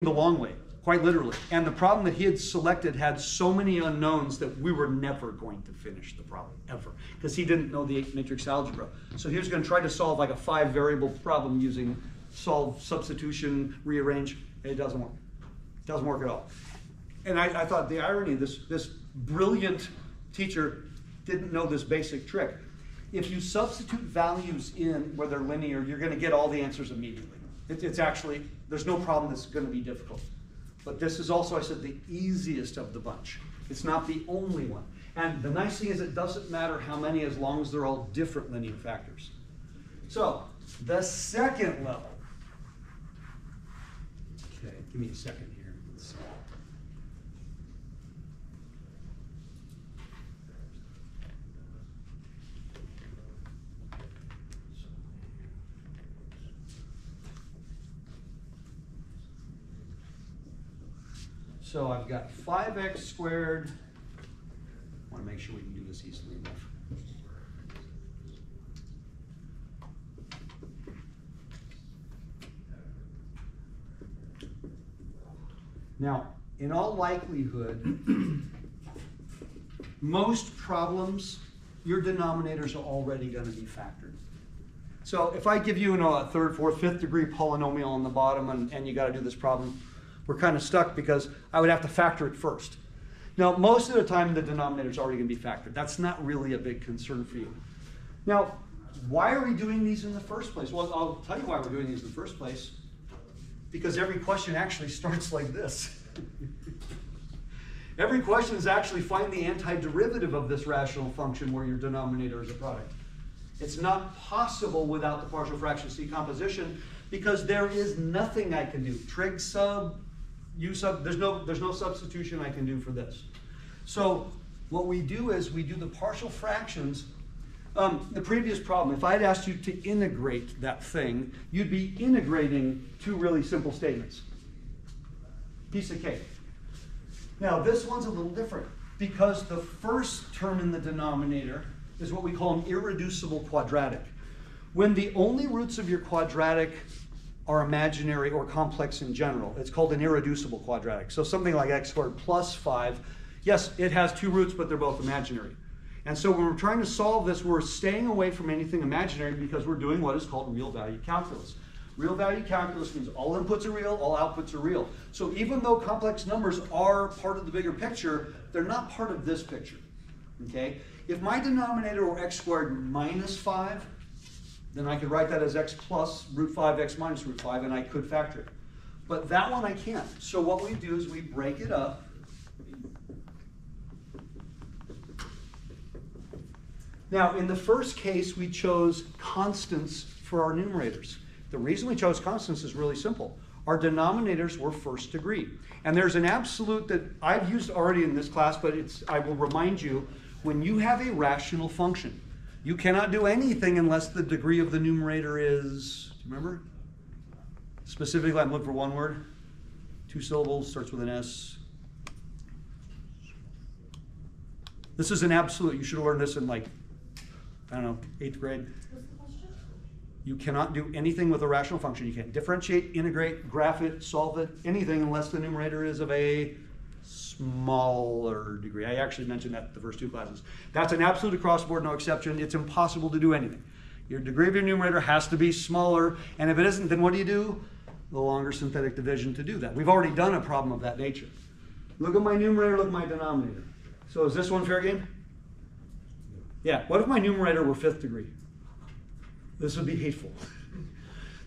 the long way, quite literally. And the problem that he had selected had so many unknowns that we were never going to finish the problem, ever, because he didn't know the matrix algebra. So he was going to try to solve like a 5-variable problem using solve, substitution, rearrange, and it doesn't work. It doesn't work at all. And I thought the irony, this brilliant teacher didn't know this basic trick. If you substitute values in where they're linear, you're going to get all the answers immediately. It's actually, there's no problem that's going to be difficult. But this is also, I said, the easiest of the bunch. It's not the only one. And the nice thing is it doesn't matter how many as long as they're all different linear factors. So, the second level. Okay, give me a second here. Let's see. So I've got 5x squared. I want to make sure we can do this easily enough. Now, in all likelihood, most problems, your denominators are already going to be factored. So if I give you, a third, fourth, fifth degree polynomial on the bottom and you got to do this problem, we're kind of stuck because I would have to factor it first. Now, most of the time, the denominator is already going to be factored. That's not really a big concern for you. Now, why are we doing these in the first place? Well, I'll tell you why we're doing these in the first place. Because every question actually starts like this. Every question is actually find the antiderivative of this rational function where your denominator is a product. It's not possible without the partial fractions decomposition because there is nothing I can do. Trig sub, U sub, there's no substitution I can do for this. So what we do is we do the partial fractions. The previous problem, if I had asked you to integrate that thing, you'd be integrating two really simple statements. Piece of cake. Now this one's a little different because the first term in the denominator is what we call an irreducible quadratic. When the only roots of your quadratic are imaginary or complex in general, it's called an irreducible quadratic. So something like x squared plus 5, yes, it has two roots, but they're both imaginary. And so when we're trying to solve this, we're staying away from anything imaginary because we're doing what is called real value calculus. Real value calculus means all inputs are real, all outputs are real. So even though complex numbers are part of the bigger picture, they're not part of this picture. Okay? If my denominator were x squared minus 5, then I could write that as x plus root 5, x minus root 5, and I could factor it. But that one I can't. So what we do is we break it up. Now, in the first case, we chose constants for our numerators. The reason we chose constants is really simple. Our denominators were first degree. And there's an absolute that I've used already in this class, but I will remind you, when you have a rational function, you cannot do anything unless the degree of the numerator is, do you remember? Specifically, I'm looking for one word. 2 syllables, starts with an S. This is an absolute. You should have learned this in like, I don't know, 8th grade. You cannot do anything with a rational function. You can't differentiate, integrate, graph it, solve it, anything unless the numerator is of a smaller degree. I actually mentioned that the first 2 classes. That's an absolute across the board, no exception. It's impossible to do anything. Your degree of your numerator has to be smaller, and if it isn't, then what do? The longer synthetic division to do that. We've already done a problem of that nature. Look at my numerator, look at my denominator. So is this one fair game? Yeah, what if my numerator were 5th degree? This would be hateful.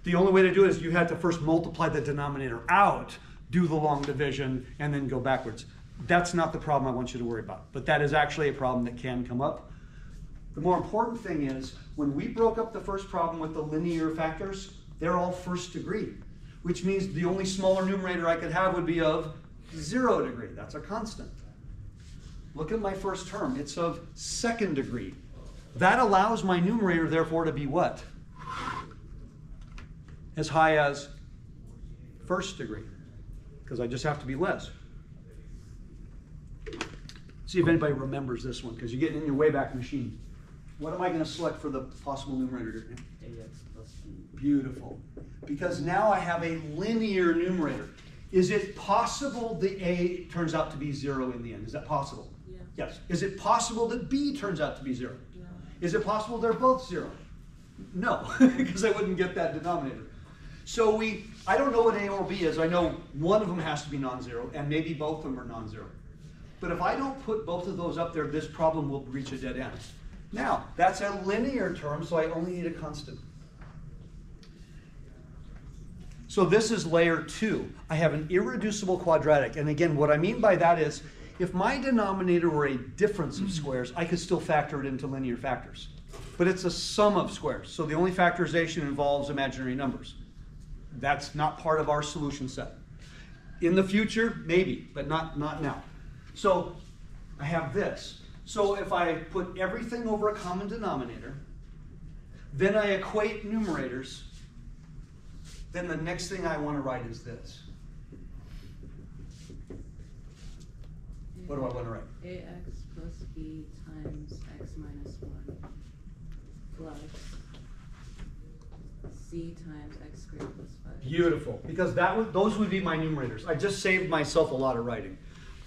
The only way to do it is you have to first multiply the denominator out, do the long division, and then go backwards. That's not the problem I want you to worry about, but that is actually a problem that can come up. The more important thing is, when we broke up the first problem with the linear factors, they're all first degree, which means the only smaller numerator I could have would be of 0 degree. That's a constant. Look at my first term. It's of 2nd degree. That allows my numerator, therefore, to be what? As high as 1st degree, because I just have to be less. See if anybody remembers this one, because you're getting in your Wayback Machine. What am I going to select for the possible numerator? ax plus b. Beautiful. Because now I have a linear numerator. Is it possible the A turns out to be 0 in the end? Is that possible? Yeah. Yes. Is it possible that B turns out to be 0? Yeah. Is it possible they're both 0? No, because I wouldn't get that denominator. So I don't know what A or B is. I know one of them has to be non-zero, and maybe both of them are non-zero. But if I don't put both of those up there, this problem will reach a dead end. Now, that's a linear term, so I only need a constant. So this is layer 2. I have an irreducible quadratic. And again, what I mean by that is, if my denominator were a difference of squares, I could still factor it into linear factors. But it's a sum of squares, so the only factorization involves imaginary numbers. That's not part of our solution set. In the future, maybe, but not now. So I have this. So if I put everything over a common denominator, then I equate numerators, then the next thing I want to write is this. What do I want to write? AX plus B times X minus 1 plus C times X squared plus 5. Beautiful, because those would be my numerators. I just saved myself a lot of writing.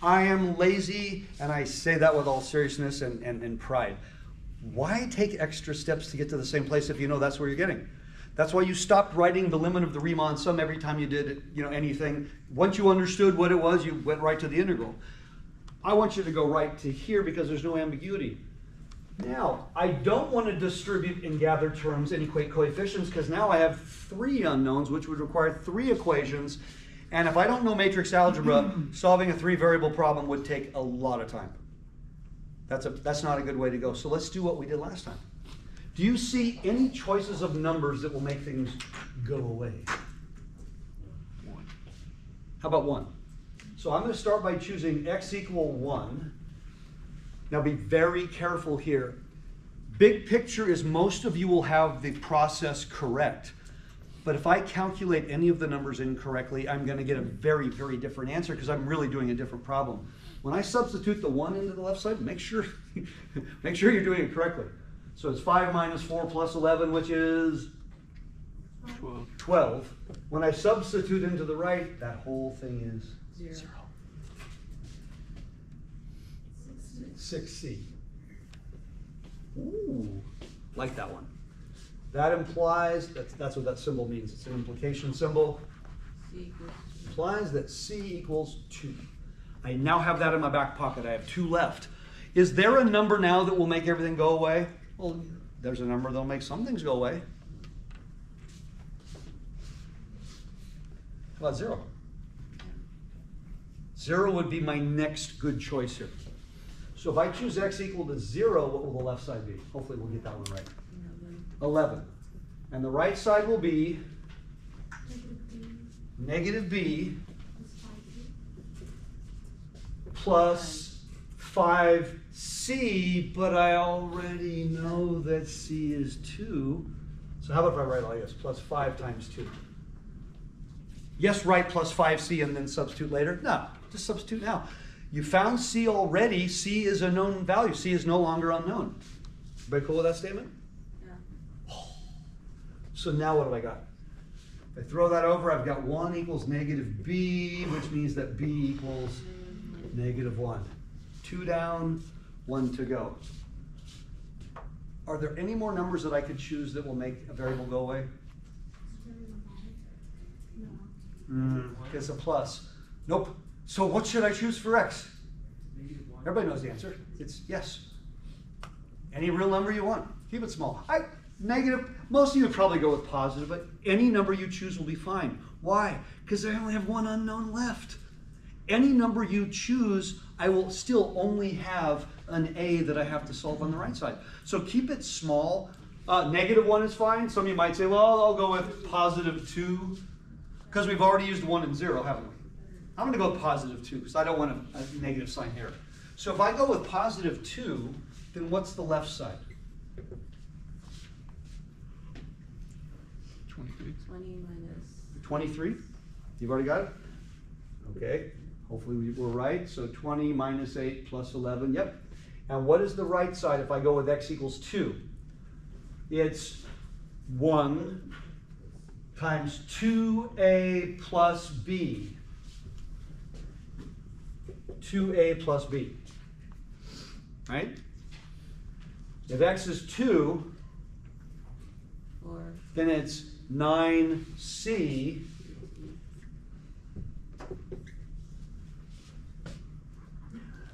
I am lazy, and I say that with all seriousness and pride. Why take extra steps to get to the same place if you know that's where you're getting? That's why you stopped writing the limit of the Riemann sum every time you did anything. Once you understood what it was, you went right to the integral. I want you to go right to here because there's no ambiguity. Now, I don't want to distribute in gathered terms and equate coefficients because now I have 3 unknowns, which would require 3 equations. And if I don't know matrix algebra, solving a 3-variable problem would take a lot of time. That's not a good way to go. So let's do what we did last time. Do you see any choices of numbers that will make things go away? 1. How about 1? So I'm going to start by choosing x equal 1. Now be very careful here. Big picture is most of you will have the process correct. But if I calculate any of the numbers incorrectly, I'm going to get a very, very different answer because I'm really doing a different problem. When I substitute the 1 into the left side, make sure you're doing it correctly. So it's 5 minus 4 plus 11, which is 12. When I substitute into the right, that whole thing is 0. 6C. Ooh, like that one. That implies, that's what that symbol means. It's an implication symbol. C equals 2. Implies that C equals 2. I now have that in my back pocket. I have 2 left. Is there a number now that will make everything go away? Well, there's a number that will make some things go away. How about 0? 0 would be my next good choice here. So if I choose x equal to 0, what will the left side be? Hopefully we'll get that one right. 11. And the right side will be negative b plus 5c, but I already know that c is 2. So how about if I write like this, plus 5 times 2? Yes, write plus 5c and then substitute later? No, just substitute now. You found c already. C is a known value. C is no longer unknown. Everybody cool with that statement? Yeah. So now what have I got? If I throw that over, I've got 1 equals negative b, which means that b equals negative 1. 2 down, 1 to go. Are there any more numbers that I could choose that will make a variable go away? It's a plus. Nope. So what should I choose for x? Everybody knows the answer. It's yes. Any real number you want. Keep it small. Negative. Most of you would probably go with positive, but any number you choose will be fine. Why? Because I only have 1 unknown left. Any number you choose, I will still only have an a that I have to solve on the right side. So keep it small. Negative 1 is fine. Some of you might say, well, I'll go with positive 2 because we've already used 1 and 0, haven't we? I'm going to go with positive 2 because I don't want a negative sign here. So if I go with positive 2, then what's the left side? 23. 20 minus 23? You've already got it? Okay. Hopefully we're right. So 20 minus 8 plus 11. Yep. And what is the right side if I go with x equals 2? It's 1 times 2a plus b. 2a plus b, right? If x is 2, Or then it's 9c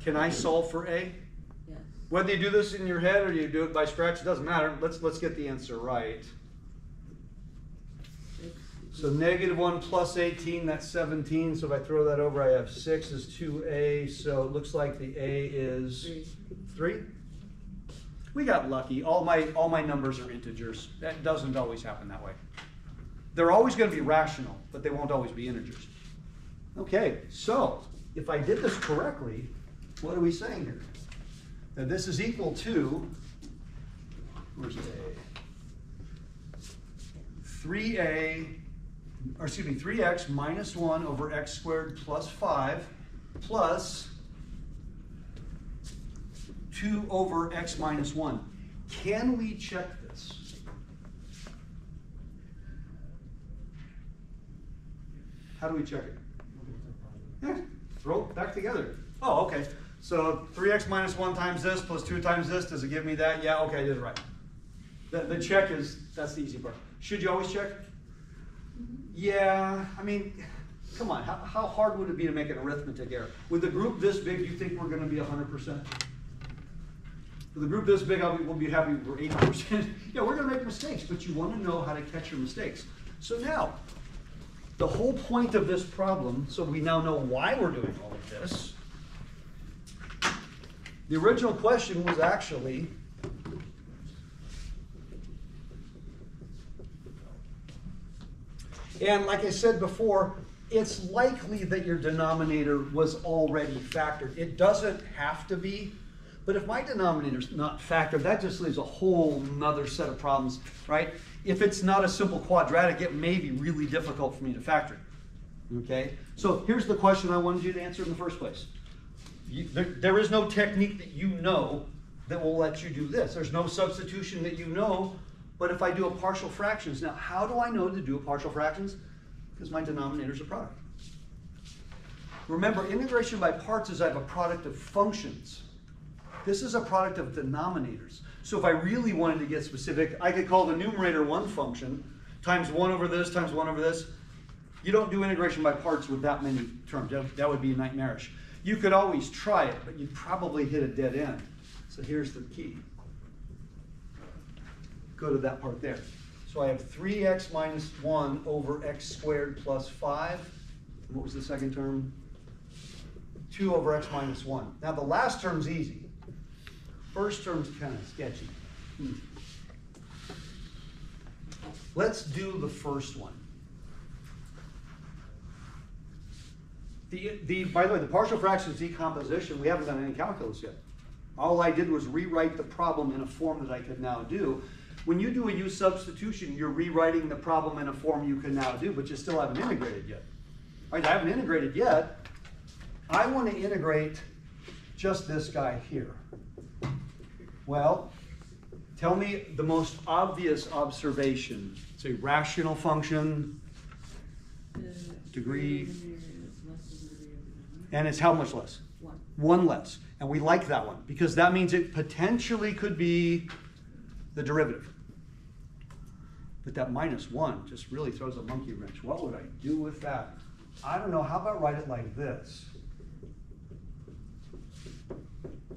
Can I solve for a? yes. Whether you do this in your head or you do it by scratch, it doesn't matter. Let's get the answer right. 6. So -1 plus 18, that's 17. So if I throw that over, I have 6 is 2a. So it looks like the a is 3. We got lucky. All my numbers are integers. That doesn't always happen that way. They're always going to be rational, but they won't always be integers. Okay, so if I did this correctly, what are we saying here? Now this is equal to, where's a? 3x minus 1 over x squared plus 5 plus 2 over x minus 1. Can we check this? How do we check it? Yeah, throw it back together. Oh, okay. So 3x minus 1 times this plus 2 times this, does it give me that? Yeah, okay, I did it right. The check is, that's the easy part. Should you always check? Yeah, I mean, come on, how hard would it be to make an arithmetic error? With a group this big, do you think we're going to be 100%? With a group this big, we'll be happy we're 80%. Yeah, we're going to make mistakes, but you want to know how to catch your mistakes. So now, the whole point of this problem, so we now know why we're doing all of this. The original question was actually, and like I said before, it's likely that your denominator was already factored. It doesn't have to be, but if my denominator's not factored, that just leaves a whole nother set of problems, right? If it's not a simple quadratic, it may be really difficult for me to factor it, okay? So here's the question I wanted you to answer in the first place. There is no technique that you know that will let you do this. There's no substitution that you know, but if I do a partial fractions, now how do I know to do a partial fractions? Because my denominator is a product. Remember, integration by parts is I have a product of functions. This is a product of denominators. So if I really wanted to get specific, I could call the numerator one function times 1 over this times 1 over this. You don't do integration by parts with that many terms. That would be nightmarish. You could always try it, but you'd probably hit a dead end. So here's the key. Go to that part there. So I have 3x minus 1 over x squared plus 5. And what was the second term? 2 over x minus 1. Now the last term's easy. First term's kind of sketchy. Let's do the first one. By the way, the partial fractions decomposition, we haven't done any calculus yet. All I did was rewrite the problem in a form that I could now do. When you do a U substitution, you're rewriting the problem in a form you can now do, but you still haven't integrated yet. All right, I haven't integrated yet. I want to integrate just this guy here. Well, tell me the most obvious observation. It's a rational function, degree, and it's how much less? 1. 1 less. And we like that one because that means it potentially could be the derivative. But that minus 1 just really throws a monkey wrench. What would I do with that? I don't know. How about write it like this?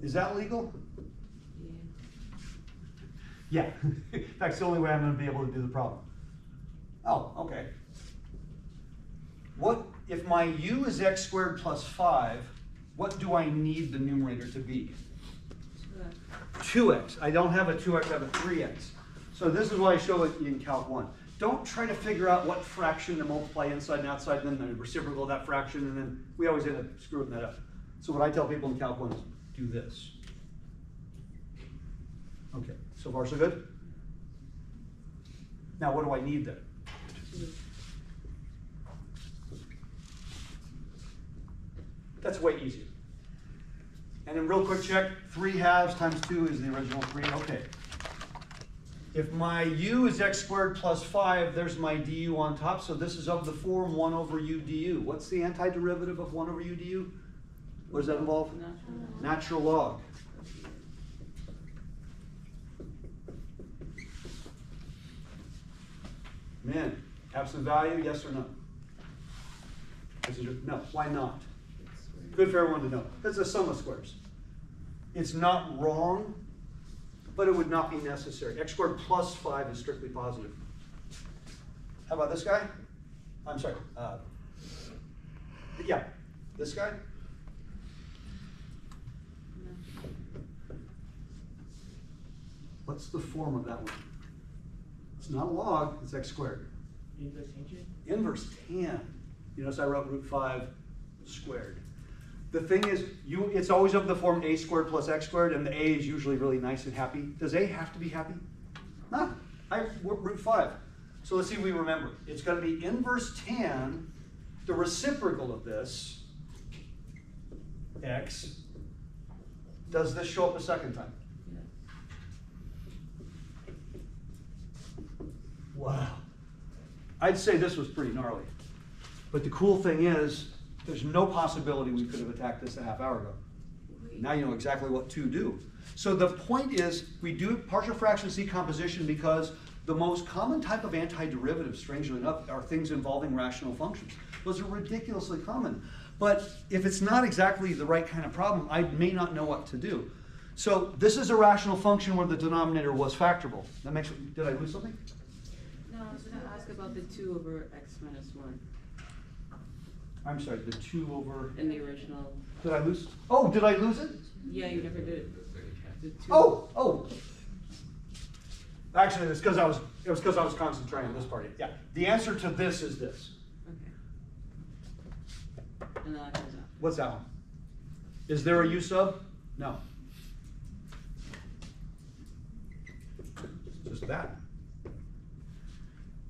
Is that legal? Yeah. In fact, it's the only way I'm going to be able to do the problem. Oh, okay. What if my u is x squared plus 5, what do I need the numerator to be? 2x. I don't have a 2x, I have a 3x. So this is why I show it in Calc 1. Don't try to figure out what fraction to multiply inside and outside, and then the reciprocal of that fraction, and then we always end up screwing that up. So what I tell people in Calc 1 is do this. Okay, so far so good? Now what do I need then? 2. That's way easier. And then real quick check, 3/2 times 2 is the original 3, okay. If my u is x squared plus 5, there's my du on top, so this is of the form 1 over u du. What's the antiderivative of 1 over u du? What does that involve? Natural log. Min, absolute value, yes or no? No, why not? Good for everyone to know. That's a sum of squares. It's not wrong, but it would not be necessary. X squared plus 5 is strictly positive. How about this guy? I'm sorry. Yeah, this guy? What's the form of that one? It's not a log, it's x squared. Inverse tangent? Inverse tan. You notice I wrote root 5 squared. The thing is, it's always of the form a squared plus x squared, and the a is usually really nice and happy. Does a have to be happy? No, root 5. So let's see if we remember. It's going to be inverse tan, the reciprocal of this, x. Does this show up a second time? Wow. I'd say this was pretty gnarly. But the cool thing is, there's no possibility we could have attacked this a half hour ago. Now you know exactly what to do. So the point is, we do partial fraction decomposition because the most common type of antiderivative, strangely enough, are things involving rational functions. Those are ridiculously common. But if it's not exactly the right kind of problem, I may not know what to do. So this is a rational function where the denominator was factorable. That makes, did I lose something? No, I was going to ask about the 2 over x minus 1 I'm sorry, the 2 over... in the original. Did I lose? Oh, did I lose it? Yeah, you never did. The 2. Oh! Actually, it was because I was concentrating on this part. Yeah, the answer to this is this. Okay. And then that comes out. What's that one? Is there a u sub? No. Just that.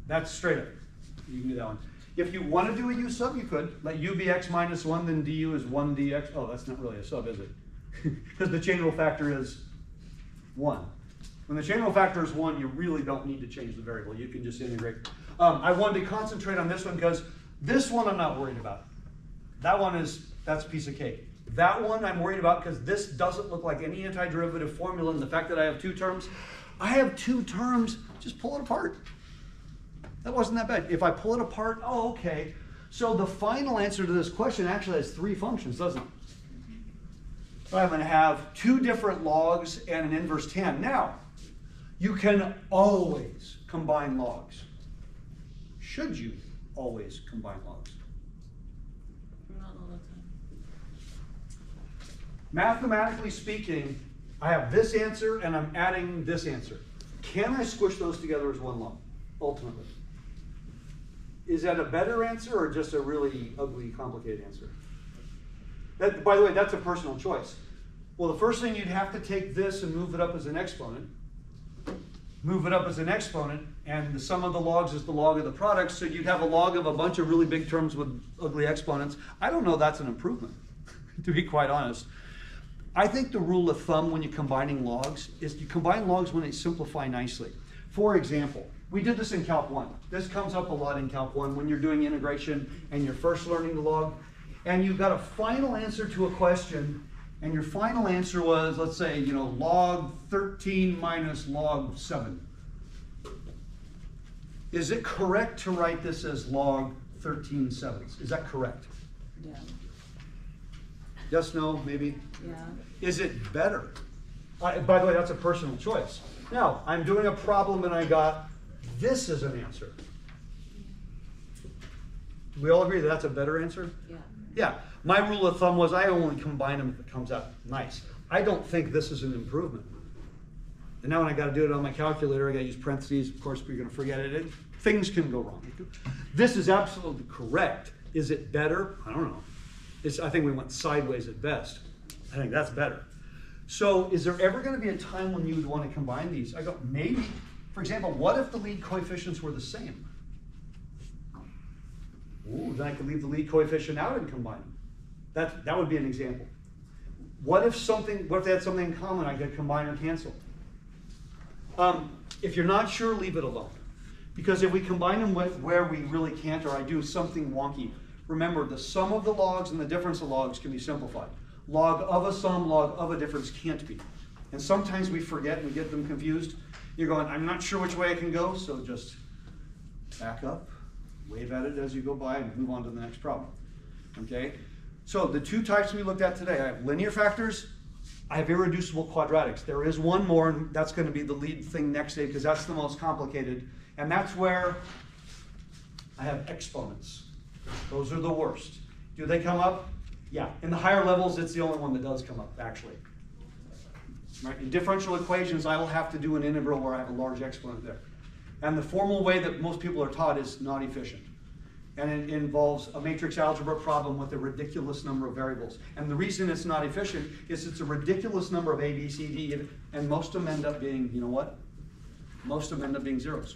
That's straight up. You can do that one. If you want to do a u sub, you could. Let u be x minus 1, then du is 1 dx. Oh, that's not really a sub, is it? Because the chain rule factor is 1. When the chain rule factor is 1, you really don't need to change the variable. You can just integrate. I wanted to concentrate on this one because this one I'm not worried about. That one that's a piece of cake. That one I'm worried about because this doesn't look like any antiderivative formula, and the fact that I have 2 terms. I have 2 terms, just pull it apart. That wasn't that bad. If I pull it apart, oh, okay. So the final answer to this question actually has 3 functions, doesn't it? So I'm going to have 2 different logs and an inverse tan. Now, you can always combine logs. Should you always combine logs? Not all the time. Mathematically speaking, I have this answer and I'm adding this answer. Can I squish those together as one log, ultimately? Is that a better answer or just a really ugly, complicated answer? That, by the way, that's a personal choice. Well, the first thing, you'd have to take this and move it up as an exponent. Move it up as an exponent, and the sum of the logs is the log of the product, so you'd have a log of a bunch of really big terms with ugly exponents. I don't know that's an improvement, to be quite honest. I think the rule of thumb when you're combining logs is you combine logs when they simplify nicely. For example, we did this in Calc 1. This comes up a lot in Calc 1 when you're doing integration and you're first learning the log, and you've got a final answer to a question, and your final answer was, let's say, log 13 minus log 7. Is it correct to write this as log 13 sevenths? Is that correct? Yeah. Yes, no, maybe? Yeah. Is it better? By the way, that's a personal choice. Now, I'm doing a problem and I got this as an answer. Do we all agree that that's a better answer? Yeah. Yeah. My rule of thumb was I only combine them if it comes out nice. I don't think this is an improvement. And now when I got to do it on my calculator, I got to use parentheses. Of course, we're going to forget it. Things can go wrong. This is absolutely correct. Is it better? I don't know. I think we went sideways at best. I think that's better. So is there ever going to be a time when you would want to combine these? I go, maybe. For example, what if the lead coefficients were the same? Ooh, then I could leave the lead coefficient out and combine them. That would be an example. What if they had something in common I could combine or cancel? If you're not sure, leave it alone. Because if we combine them with where we really can't, or I do something wonky, remember the sum of the logs and the difference of logs can be simplified. log of a sum, log of a difference can't be. And sometimes we forget and we get them confused. You're going, I'm not sure which way I can go, so just back up, wave at it as you go by, and move on to the next problem. Okay? So the two types we looked at today, I have linear factors, I have irreducible quadratics. There is one more, and that's going to be the lead thing next day because that's the most complicated. And that's where I have exponents. Those are the worst. Do they come up? Yeah. In the higher levels, it's the only one that does come up, actually. Right? In differential equations, I will have to do an integral where I have a large exponent there. And the formal way that most people are taught is not efficient. And it involves a matrix algebra problem with a ridiculous number of variables. And the reason it's not efficient is it's a ridiculous number of A, B, C, D, and most of them end up being, you know what? Most of them end up being zeros.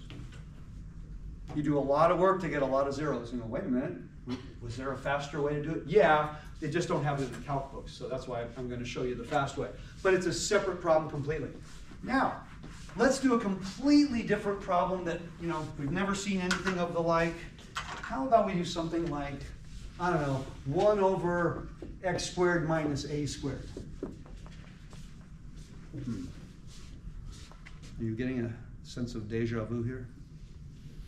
You do a lot of work to get a lot of zeros. You know, wait a minute, was there a faster way to do it? Yeah, they just don't have it in the calc books, so that's why I'm going to show you the fast way. But it's a separate problem completely. Now, let's do a completely different problem that, you know, we've never seen anything of the like. How about we do something like, I don't know, 1 over x squared minus a squared? Are you getting a sense of deja vu here?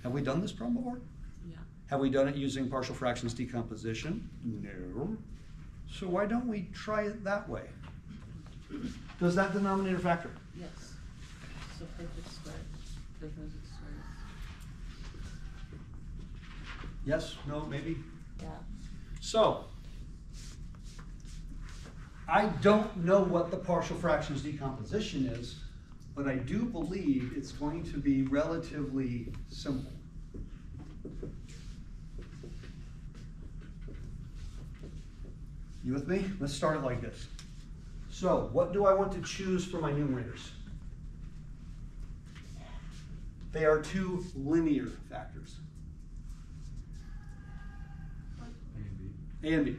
Have we done this problem before? Yeah. Have we done it using partial fractions decomposition? No. So why don't we try it that way? Does that denominator factor? Yes. So perfect square. Difference is square. Yes? No? Maybe? Yeah. So, I don't know what the partial fractions decomposition is, but I do believe it's going to be relatively simple. You with me? Let's start it like this. So, what do I want to choose for my numerators? They are two linear factors. A and B.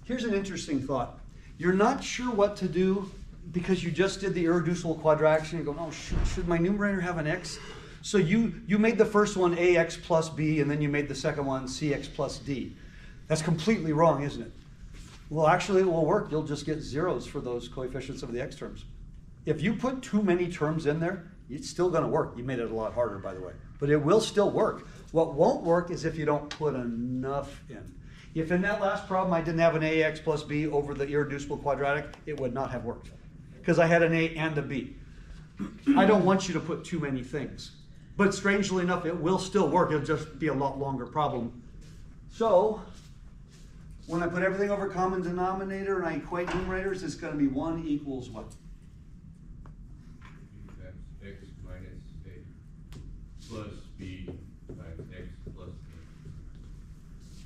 Here's an interesting thought. You're not sure what to do because you just did the irreducible quadratics and you're going, oh, should my numerator have an x? So you made the first one ax plus b, and then you made the second one cx plus d. That's completely wrong, isn't it? Well, actually, it will work. You'll just get zeros for those coefficients of the x terms. If you put too many terms in there, it's still going to work. You made it a lot harder, by the way. But it will still work. What won't work is if you don't put enough in. If in that last problem I didn't have an ax plus b over the irreducible quadratic, it would not have worked. Because I had an a and a b. I don't want you to put too many things. But strangely enough, it will still work. It'll just be a lot longer problem. So, when I put everything over common denominator and I equate numerators, it's going to be 1 equals what? That's x minus a plus b times x plus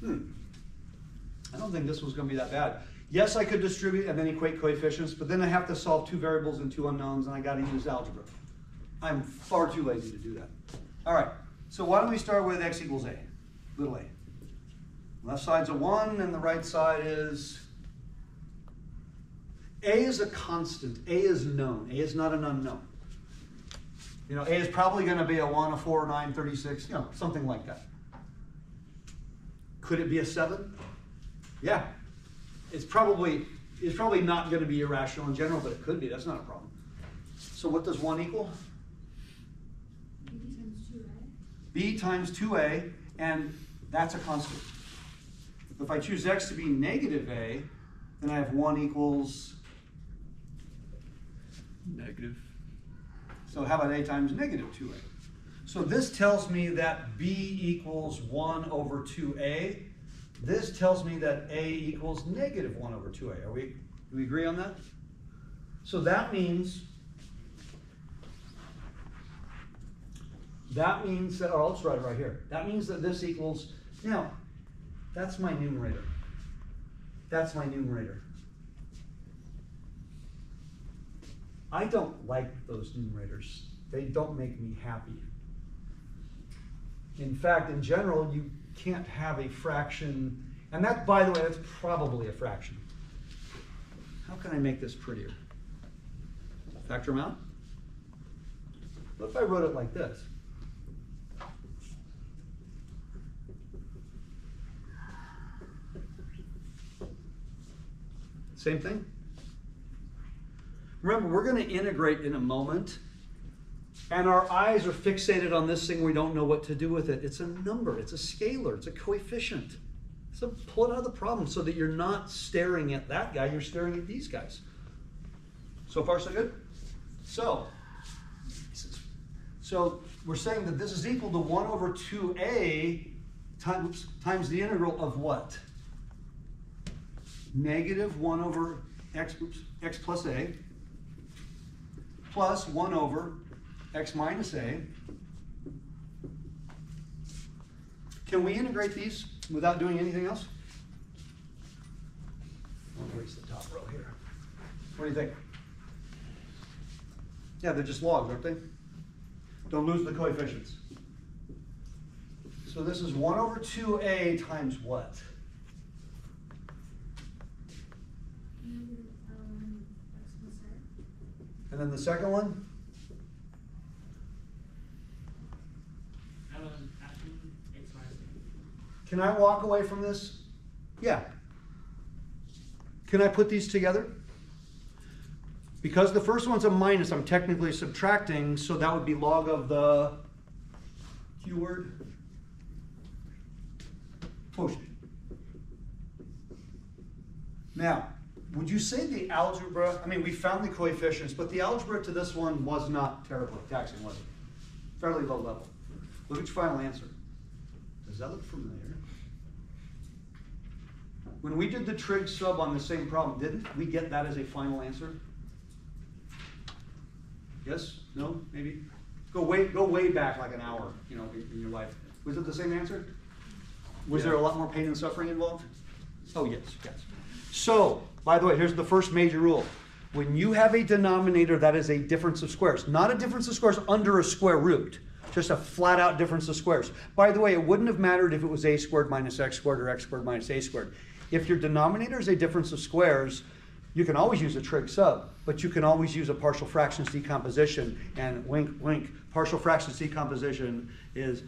a. I don't think this was going to be that bad. Yes, I could distribute and then equate coefficients, but then I have to solve 2 variables and 2 unknowns, and I got to use algebra. I'm far too lazy to do that. All right, so why don't we start with x equals a, little a. Left side's a 1, and the right side is... A is a constant. A is known. A is not an unknown. You know, A is probably going to be a 1, a 4, 9, 36, you know, something like that. Could it be a 7? Yeah. It's probably not going to be irrational in general, but it could be. That's not a problem. So what does 1 equal? B times 2a, and that's a constant. If I choose x to be negative a, then I have 1 equals negative. So how about a times negative 2a? So this tells me that b equals 1 over 2a. This tells me that a equals negative 1 over 2a. Do we agree on that? So that means that, oh, let's write it right here. That means that this equals, now, that's my numerator. That's my numerator. I don't like those numerators. They don't make me happy. In fact, in general, you can't have a fraction, and that, by the way, that's probably a fraction. How can I make this prettier? Factor them out? What if I wrote it like this? Same thing. Remember, we're going to integrate in a moment, and our eyes are fixated on this thing. We don't know what to do with it. It's a number. It's a scalar. It's a coefficient. So pull it out of the problem so that you're not staring at that guy. You're staring at these guys. So far, so good? So we're saying that this is equal to 1 over 2a times the integral of what? Negative 1 over x plus a plus 1 over x minus a. Can we integrate these without doing anything else? I'll erase the top row here. What do you think? Yeah, they're just logs, aren't they? Don't lose the coefficients. So this is 1 over 2a times what? And then the second one? Can I walk away from this? Yeah. Can I put these together? Because the first one's a minus, I'm technically subtracting, so that would be log of the Q word quotient. Now, would you say the algebra, I mean, we found the coefficients, but the algebra to this one was not terribly taxing, was it? Fairly low level. Look at your final answer. Does that look familiar? When we did the trig sub on the same problem, didn't we get that as a final answer? Yes? No? Maybe? Go way back like an hour, you know, in your life. Was it the same answer? Was there a lot more pain and suffering involved? Oh, yes, yes. So, by the way, here's the first major rule. When you have a denominator that is a difference of squares, not a difference of squares under a square root, just a flat out difference of squares. By the way, it wouldn't have mattered if it was a squared minus x squared or x squared minus a squared. If your denominator is a difference of squares, you can always use a trig sub, but you can always use a partial fractions decomposition, and wink, wink, partial fractions decomposition is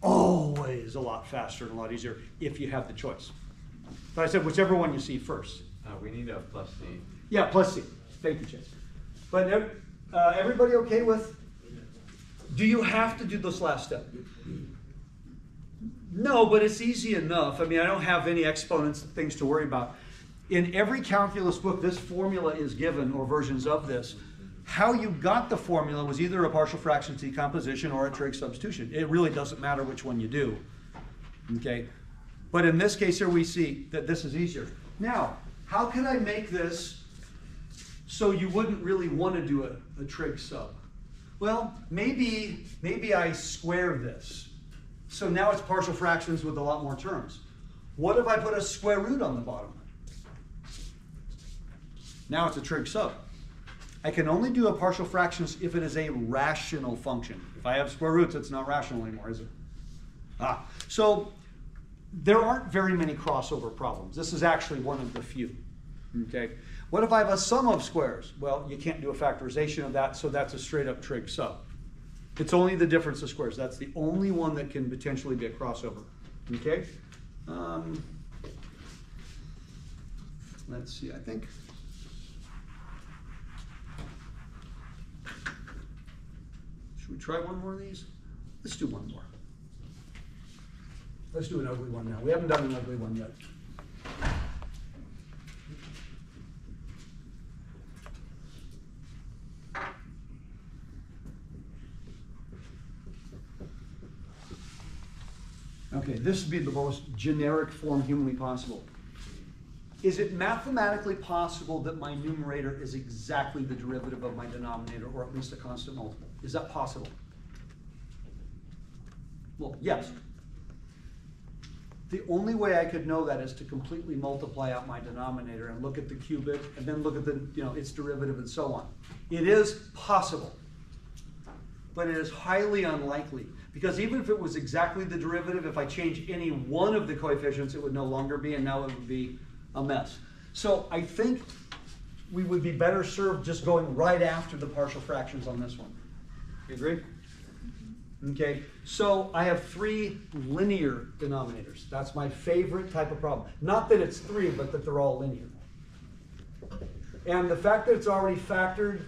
always a lot faster and a lot easier if you have the choice. But I said whichever one you see first. We need a plus c. Yeah, plus c. Thank you, Chase. But everybody okay with? Do you have to do this last step? No, but it's easy enough. I mean, I don't have any exponents, things to worry about. In every calculus book, this formula is given, or versions of this. How you got the formula was either a partial fractions decomposition or a trig substitution. It really doesn't matter which one you do. Okay? But in this case here, we see that this is easier. Now, how can I make this so you wouldn't really want to do a trig sub? Well, maybe I square this. So now it's partial fractions with a lot more terms. What if I put a square root on the bottom? Now it's a trig sub. I can only do a partial fractions if it is a rational function. If I have square roots, it's not rational anymore, is it? So there aren't very many crossover problems. This is actually one of the few. Okay. What if I have a sum of squares? Well, you can't do a factorization of that, so that's a straight up trig sub. It's only the difference of squares. That's the only one that can potentially be a crossover. Okay? Let's see, I think. Should we try one more of these? Let's do one more. Let's do an ugly one now. We haven't done an ugly one yet. Okay, this would be the most generic form humanly possible. Is it mathematically possible that my numerator is exactly the derivative of my denominator, or at least a constant multiple? Is that possible? Well, yes. The only way I could know that is to completely multiply out my denominator and look at the cubic, and then look at the, its derivative and so on. It is possible, but it is highly unlikely. Because even if it was exactly the derivative, if I change any one of the coefficients, it would no longer be, and now it would be a mess. So I think we would be better served just going right after the partial fractions on this one. You agree? Okay, so I have 3 linear denominators. That's my favorite type of problem. Not that it's 3, but that they're all linear. And the fact that it's already factored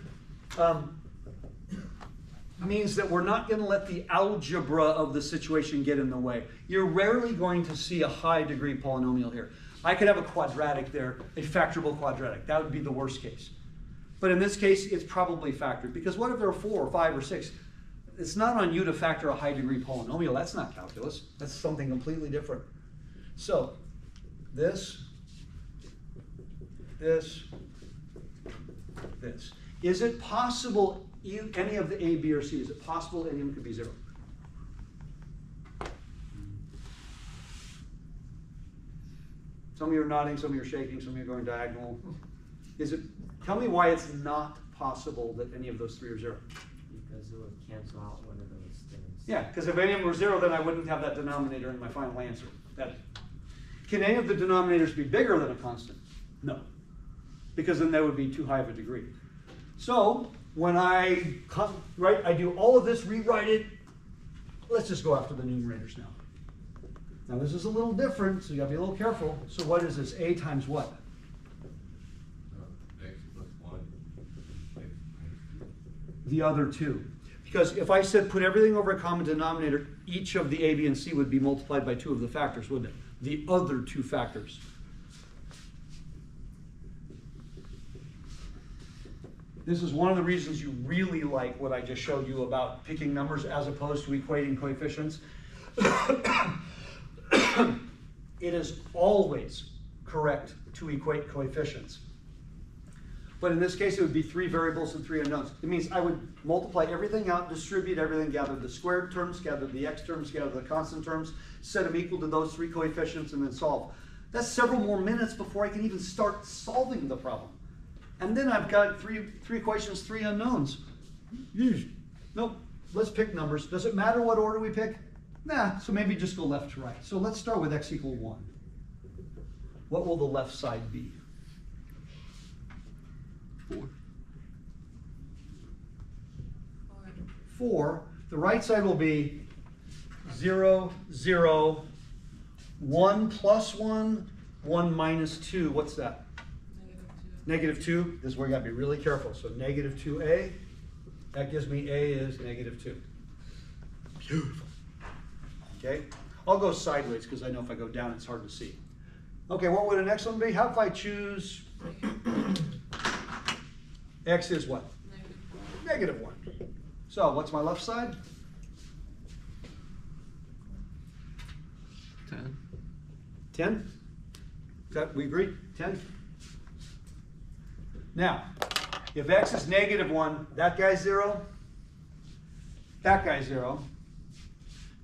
means that we're not going to let the algebra of the situation get in the way. You're rarely going to see a high degree polynomial here. I could have a quadratic there, a factorable quadratic. That would be the worst case. But in this case, it's probably factored. Because what if there are 4 or 5 or 6? It's not on you to factor a high degree polynomial. That's not calculus. That's something completely different. So this. Is it possible any of the A, B, or C? Is it possible any of them could be 0? Some of you are nodding, some of you are shaking, some of you are going diagonal. Tell me why it's not possible that any of those 3 are 0. Because it would cancel out one of those things. Yeah, because if any of them were 0, then I wouldn't have that denominator in my final answer. Can any of the denominators be bigger than a constant? No, because then that would be too high of a degree. So when I do all of this, rewrite it. Let's just go after the numerators now. Now this is a little different, so you gotta be a little careful. So what is this? A times what? X plus 1, x minus 2. The other 2. Because if I said put everything over a common denominator, each of the A, B, and C would be multiplied by 2 of the factors, wouldn't it? The other 2 factors. This is one of the reasons you really like what I just showed you about picking numbers as opposed to equating coefficients. It is always correct to equate coefficients. But in this case, it would be 3 variables and 3 unknowns. It means I would multiply everything out, distribute everything, gather the squared terms, gather the x terms, gather the constant terms, set them equal to those 3 coefficients, and then solve. That's several more minutes before I can even start solving the problem. And then I've got three equations, 3 unknowns. Nope, let's pick numbers. Does it matter what order we pick? Nah, so maybe just go left to right. So let's start with x equal 1. What will the left side be? 4. The right side will be 0, 0, 1 plus 1, 1 minus 2. What's that? Negative 2. This is where you got to be really careful. So negative 2a. That gives me a is negative 2. Beautiful. Okay. I'll go sideways because I know if I go down it's hard to see. Okay, what would the next one be? How if I choose x is what? Negative 1. So what's my left side? 10. 10? We agree? 10? Now, if x is negative 1, that guy's 0, that guy's 0.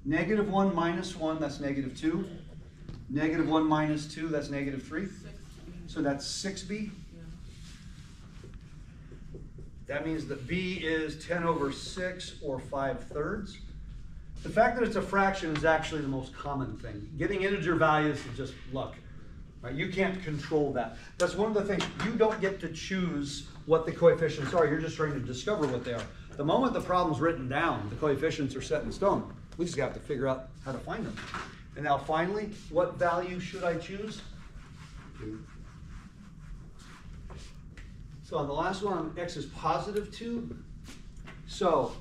Negative 1 minus 1, that's negative 2. Negative 1 minus 2, that's negative 3. 6B. So that's 6b. Yeah. That means that b is 10 over 6 or 5/3. The fact that it's a fraction is actually the most common thing. Getting integer values is just luck. Right? You can't control that. That's one of the things. You don't get to choose what the coefficients are. You're just trying to discover what they are. The moment the problem's written down, the coefficients are set in stone. We just have to figure out how to find them. And now finally, what value should I choose? 2. So on the last one, x is positive 2. So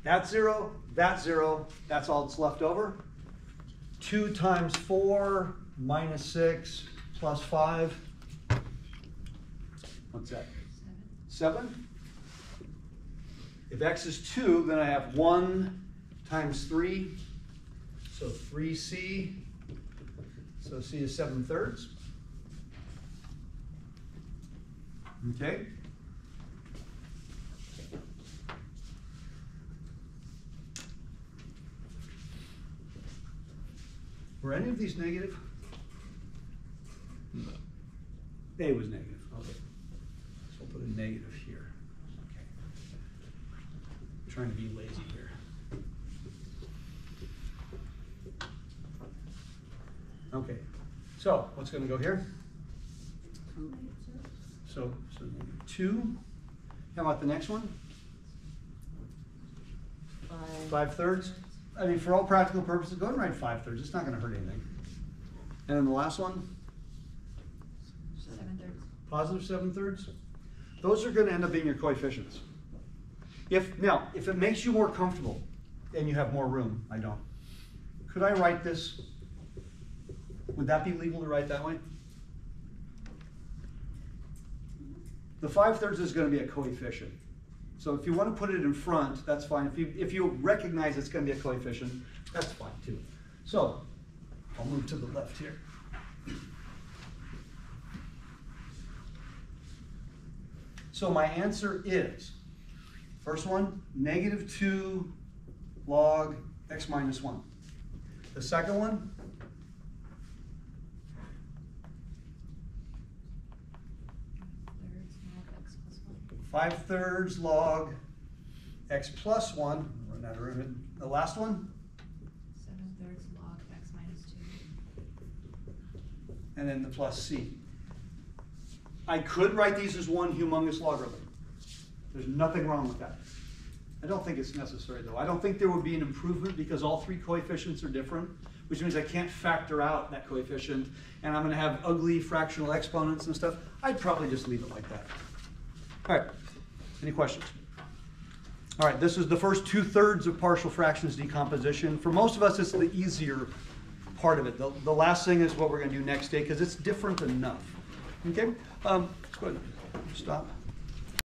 that's 0, that's 0, that's all that's left over. 2 times 4 minus 6 plus 5. What's that? 7. If x is 2, then I have 1 times 3. So 3c. So c is 7/3. Okay. Were any of these negative? No. A was negative. Okay. So we'll put a negative here. Okay. I'm trying to be lazy here. Okay. So what's going to go here? So 2. How about the next one? 5/3. I mean, for all practical purposes, go ahead and write 5/3. It's not going to hurt anything. And then the last one? 7/3. Positive 7/3. those are gonna end up being your coefficients. Now, if it makes you more comfortable and you have more room, I don't. Could I write this? Would that be legal to write that way? The 5/3 is gonna be a coefficient. So if you wanna put it in front, that's fine. If you recognize it's gonna be a coefficient, that's fine too. So, I'll move to the left here. So my answer is, first one, -2 log x minus 1. The second one, Thirds log x plus 1. 5/3 log x plus 1. Run out of room. The last one, 7/3 log x minus 2. and then the plus c. I could write these as one humongous logarithm. There's nothing wrong with that. I don't think it's necessary though. I don't think there would be an improvement because all three coefficients are different, which means I can't factor out that coefficient and I'm gonna have ugly fractional exponents and stuff. I'd probably just leave it like that. All right, any questions? All right, this is the first 2/3 of partial fractions decomposition. For most of us, it's the easier part of it. The last thing is what we're gonna do next day because it's different enough. Okay, let's go ahead and stop.